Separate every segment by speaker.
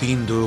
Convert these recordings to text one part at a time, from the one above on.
Speaker 1: 3-2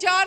Speaker 2: 4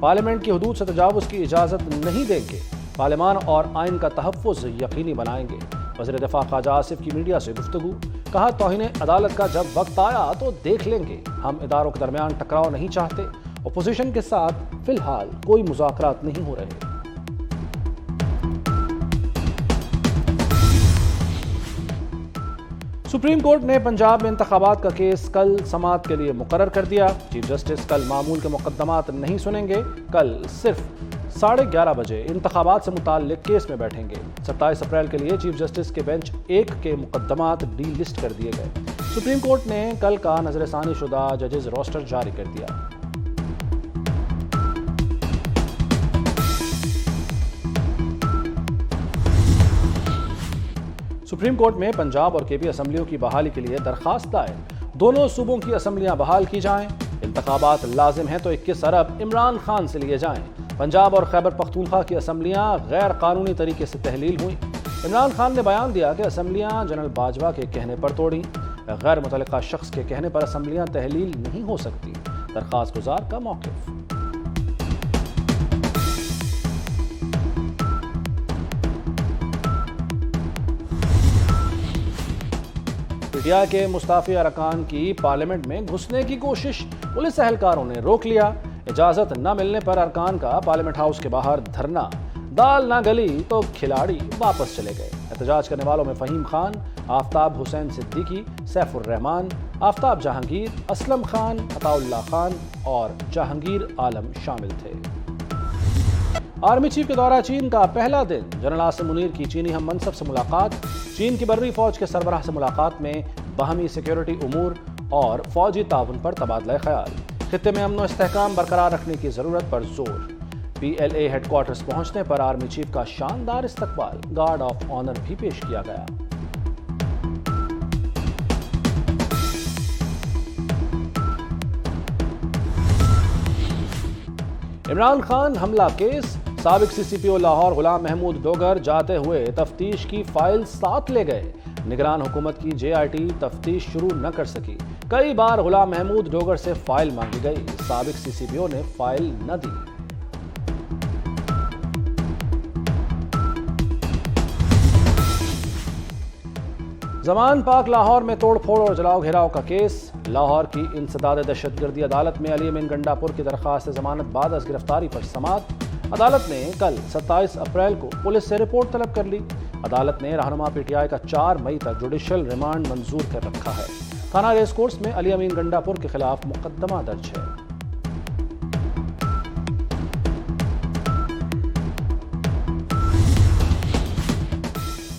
Speaker 3: parliament کی حدود سے تجاوز کی اجازت نہیں دیں گے، پارلیمان اور آئین کا تحفظ یقینی بنائیں گے۔ وزیر دفاع خواجہ آصف کی میڈیا سے گفتگو، کہا توہین عدالت کا جب وقت آیا تو دیکھ لیں گے، ہم اداروں کے درمیان ٹکراؤ نہیں چاہتے، اپوزیشن کے ساتھ فی الحال کوئی مذاکرات نہیں ہو رہے۔ سپریم کورٹ نے پنجاب میں انتخابات کا کیس کل سماعت کے لیے مقرر کر دیا۔ چیف جسٹس کل معمول کے مقدمات نہیں سنیں گے، کل صرف 11:30 بجے انتخابات سے متعلق کیس میں بیٹھیں گے۔ 27 اپریل کے لیے چیف جسٹس کے بینچ 1 کے مقدمات ڈی لسٹ کر دیے گئے۔ سپریم کورٹ نے کل کا نظر ثانی شدہ ججز روسٹر جاری کر دیا۔ سپریم کورٹ میں پنجاب اور کے پی اسمبلیوں کی بحالی کے لیے درخواست دائر، دونوں صوبوں کی اسمبلیاں بحال کی جائیں، انتخابات لازم ہیں تو 21 ارب عمران خان سے لیے جائیں۔ پنجاب اور خیبر پختونخوا کی اسمبلیاں غیر قانونی طریقے سے تحلیل ہوئیں۔ عمران خان نے بیان دیا کہ اسمبلیاں جنرل باجوہ کے کہنے پر توڑیں، غیر متعلقہ شخص کے کہنے پر اسمبلیاں تحلیل نہیں ہو سکتی۔ درخواست گزار کا موقف۔ پی ٹی آئی کے مستعفی ارکان کی پارلیمنٹ میں گھسنے کی کوشش پولیس اہلکاروں نے روک لیا۔ اجازت نہ ملنے پر ارکان کا پارلیمنٹ ہاؤس کے باہر دھرنا، دال نہ گلی تو کھلاڑی واپس چلے گئے۔ احتجاج کرنے والوں میں فہیم خان، آفتاب حسین صدیقی، سیف الرحمان، آفتاب جہانگیر، اسلم خان، عطا اللہ خان اور جہانگیر عالم شامل تھے۔ آرمی چیف کے دورہ چین کا پہلا دن، جنرل عاصم منیر کی چینی ہم منصب سے ملاقات، چین کی بری فوج کے سربراہ سے ملاقات میں باہمی سیکیورٹی امور اور فوجی تعاون پر تبادلہ خیال، خطے میں امن و استحکام برقرار رکھنے کی ضرورت پر زور۔ P L A headquarters پہنچنے پر آرمی چیف کا شاندار استقبال، گارڈ آف آنر بھی پیش کیا گیا۔ عمران خان حملہ کیس، سابق سی سی پی او لاہور غلام محمود ڈوگر جاتے ہوئے تفتیش کی فائل ساتھ لے گئے۔ نگران حکومت کی جے آئی ٹی تفتیش شروع نہ کر سکی، کئی بار غلام محمود ڈوگر سے فائل مانگی گئی، سابق سی سی پی او نے فائل نہ دی۔ زمان پاک لاہور میں توڑ پھوڑ اور جلاؤ گھیراؤ کا کیس، لاہور کی انسداد دہشت گردی عدالت میں علی امین گنڈا پور کی درخواست ضمانت بعد از گرفتاری پر سماعت۔ عدالت نے کل 27 اپریل کو پولیس سے رپورٹ طلب کر لی۔ عدالت نے رہنما پی ٹی آئی کا 4 مئی تک جوڈیشل ریمانڈ منظور کر رکھا ہے۔ تھانہ ریس کورس میں علی امین گنڈا پور کے خلاف مقدمہ درج ہے۔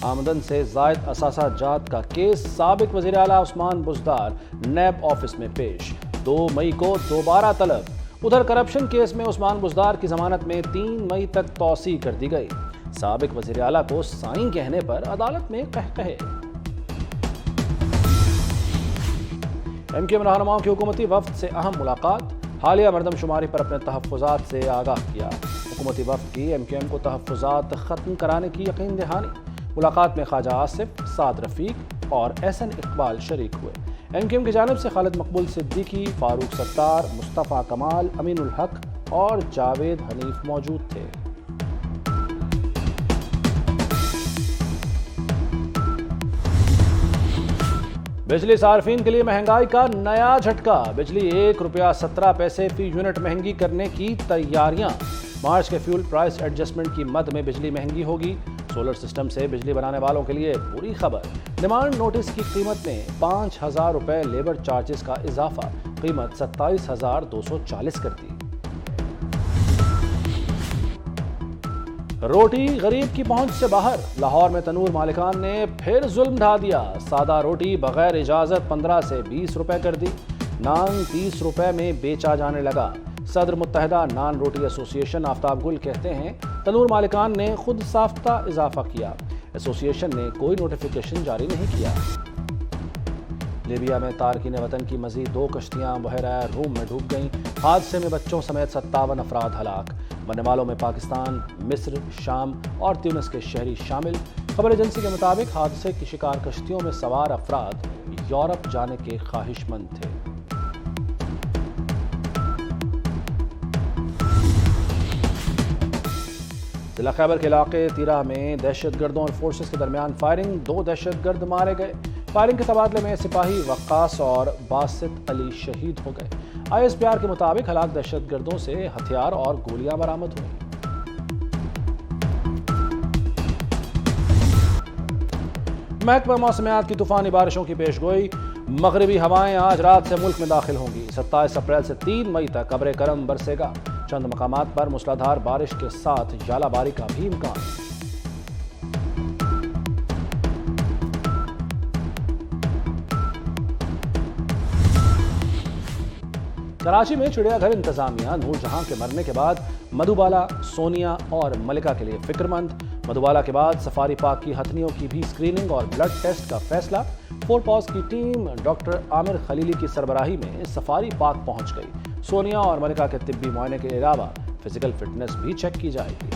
Speaker 3: آمدن سے زائد اثاثہ جات کا کیس، سابق وزیر اعلیٰ عثمان بزدار نیب آفس میں پیش، 2 مئی کو دوبارہ طلب۔ ادھر کرپشن کیس میں عثمان بزدار کی ضمانت میں 3 مئی تک توسیع کر دی گئی۔ سابق وزیر اعلیٰ کو سائیں کہنے پر عدالت میں قہقہے۔ ایم کیو ایم رہنماؤں کی حکومتی وفد سے اہم ملاقات، حالیہ مردم شماری پر اپنے تحفظات سے آگاہ کیا۔ حکومتی وفد کی ایم کیو ایم کو تحفظات ختم کرانے کی یقین دہانی۔ ملاقات میں خواجہ آصف، سعد رفیق اور احسن اقبال شریک ہوئے۔ ایم کیو ایم کی جانب سے خالد مقبول صدیقی، فاروق ستار، مصطفیٰ کمال، امین الحق اور جاوید حنیف موجود تھے۔ بجلی صارفین کے لیے مہنگائی کا نیا جھٹکا، بجلی 1 روپیہ 17 پیسے فی یونٹ مہنگی کرنے کی تیاریاں۔ مارچ کے فیول پرائس ایڈجسٹمنٹ کی مد میں بجلی مہنگی ہوگی۔ سولر سسٹم سے بجلی بنانے والوں کے لیے بری خبر، ڈیمانڈ نوٹس کی قیمت میں 5,000 روپے لیبر چارجز کا اضافہ، قیمت 27,240 کر دی۔ روٹی غریب کی پہنچ سے باہر، لاہور میں تنور مالکان نے پھر ظلم ڈھا دیا، سادہ روٹی بغیر اجازت 15 سے 20 روپے کر دی، نان 30 روپے میں بیچا جانے لگا۔ صدر متحدہ نان روٹی ایسوسی ایشن آفتاب گل کہتے ہیں تنور مالکان نے خود ساختہ اضافہ کیا، ایسوسی ایشن نے کوئی نوٹیفیکیشن جاری نہیں کیا۔ لیبیا میں تارکین وطن کی مزید 2 کشتیاں بحیرہ روم میں ڈوب گئیں، حادثے میں بچوں سمیت 57 افراد ہلاک، مرنے والوں میں پاکستان، مصر، شام اور تیونس کے شہری شامل۔ خبر ایجنسی کے مطابق حادثے کی شکار کشتیوں میں سوار افراد یورپ جانے کے خواہش مند تھے۔ ضلع خیبر کے علاقے تیرہ میں دہشت گردوں اور فورسز کے درمیان فائرنگ، 2 دہشت گرد مارے گئے۔ فائرنگ کے تبادلے میں سپاہی وقاص اور باسط علی شہید ہو گئے۔ ISPR کے مطابق ہلاک دہشت گردوں سے ہتھیار اور گولیاں برآمد ہوئیں۔ محکمہ موسمیات کی طوفانی بارشوں کی پیشگوئی، مغربی ہوائیں آج رات سے ملک میں داخل ہوں گی۔ 27 اپریل سے 3 مئی تک ابر کرم برسے گا۔ چند مقامات پر موسلادھار بارش کے ساتھ ژالہ باری کا بھی امکان۔ کراچی میں چڑیا گھر انتظامیہ نور جہاں کے مرنے کے بعد مدھوبالا، سونیا اور ملکہ کے لیے فکر مند۔ مدھوبالا کے بعد سفاری پارک کی ہتھنیوں کی بھی اسکریننگ اور بلڈ ٹیسٹ کا فیصلہ۔ 4 پاز کی ٹیم ڈاکٹر عامر خلیلی کی سربراہی میں سفاری پارک پہنچ گئی۔ سونیا اور ملکہ کے طبی معائنے کے علاوہ فزیکل فٹنس بھی چیک کی جائے گی۔